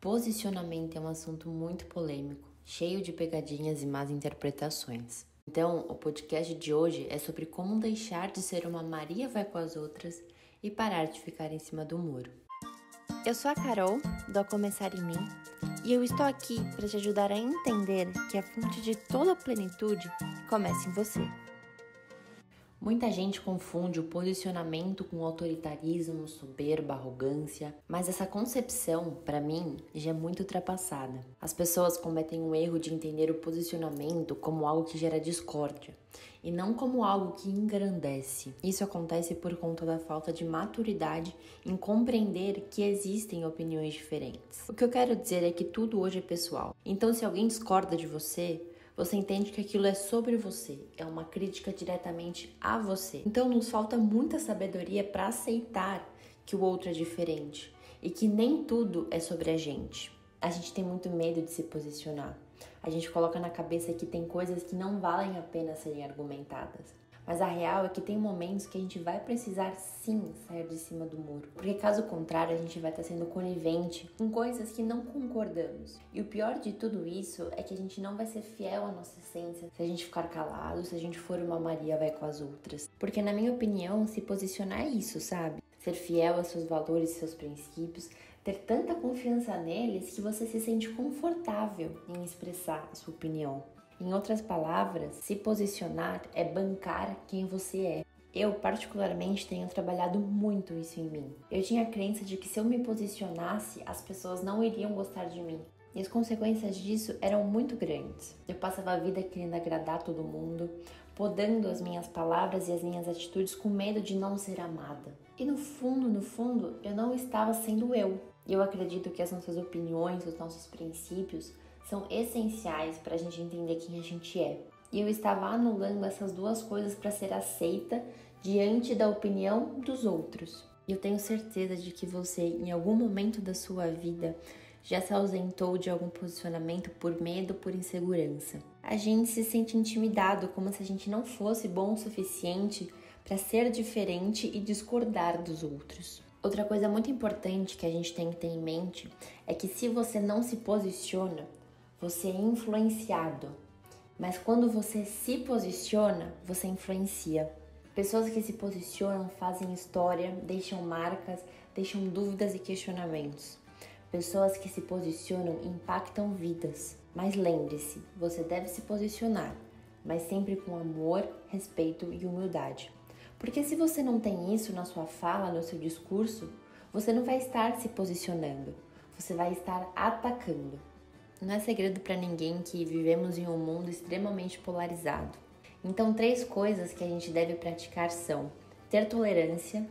Posicionamento é um assunto muito polêmico, cheio de pegadinhas e más interpretações. Então, o podcast de hoje é sobre como deixar de ser uma Maria vai com as outras e parar de ficar em cima do muro. Eu sou a Carol, do A Começar em Mim, e eu estou aqui para te ajudar a entender que a fonte de toda a plenitude começa em você. Muita gente confunde o posicionamento com autoritarismo, soberba, arrogância, mas essa concepção, para mim, já é muito ultrapassada. As pessoas cometem um erro de entender o posicionamento como algo que gera discórdia e não como algo que engrandece. Isso acontece por conta da falta de maturidade em compreender que existem opiniões diferentes. O que eu quero dizer é que tudo hoje é pessoal. Então, se alguém discorda de você entende que aquilo é sobre você, é uma crítica diretamente a você. Então nos falta muita sabedoria para aceitar que o outro é diferente e que nem tudo é sobre a gente. A gente tem muito medo de se posicionar. A gente coloca na cabeça que tem coisas que não valem a pena serem argumentadas. Mas a real é que tem momentos que a gente vai precisar sim sair de cima do muro. Porque caso contrário, a gente vai estar sendo conivente com coisas que não concordamos. E o pior de tudo isso é que a gente não vai ser fiel à nossa essência se a gente ficar calado, se a gente for uma Maria vai com as outras. Porque na minha opinião, se posicionar é isso, sabe? Ser fiel aos seus valores, seus princípios, ter tanta confiança neles que você se sente confortável em expressar a sua opinião. Em outras palavras, se posicionar é bancar quem você é. Eu, particularmente, tenho trabalhado muito isso em mim. Eu tinha a crença de que se eu me posicionasse, as pessoas não iriam gostar de mim. E as consequências disso eram muito grandes. Eu passava a vida querendo agradar todo mundo, podando as minhas palavras e as minhas atitudes com medo de não ser amada. E no fundo, eu não estava sendo eu. E eu acredito que as nossas opiniões, os nossos princípios são essenciais para a gente entender quem a gente é. E eu estava anulando essas duas coisas para ser aceita diante da opinião dos outros. E eu tenho certeza de que você, em algum momento da sua vida, já se ausentou de algum posicionamento por medo, por insegurança. A gente se sente intimidado, como se a gente não fosse bom o suficiente para ser diferente e discordar dos outros. Outra coisa muito importante que a gente tem que ter em mente é que se você não se posiciona, você é influenciado, mas quando você se posiciona, você influencia. Pessoas que se posicionam fazem história, deixam marcas, deixam dúvidas e questionamentos. Pessoas que se posicionam impactam vidas. Mas lembre-se, você deve se posicionar, mas sempre com amor, respeito e humildade. Porque se você não tem isso na sua fala, no seu discurso, você não vai estar se posicionando, você vai estar atacando. Não é segredo para ninguém que vivemos em um mundo extremamente polarizado. Então, 3 coisas que a gente deve praticar são ter tolerância,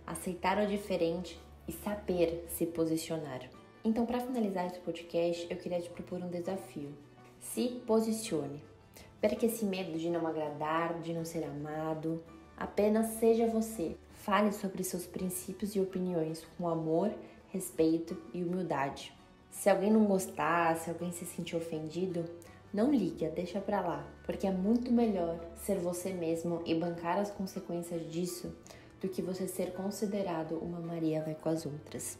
aceitar o diferente e saber se posicionar. Então, para finalizar esse podcast, eu queria te propor um desafio. Se posicione. Perca esse medo de não agradar, de não ser amado. Apenas seja você. Fale sobre seus princípios e opiniões com amor, respeito e humildade. Se alguém não gostar, se alguém se sentir ofendido, não liga, deixa pra lá, porque é muito melhor ser você mesmo e bancar as consequências disso do que você ser considerado uma Maria vai com as outras.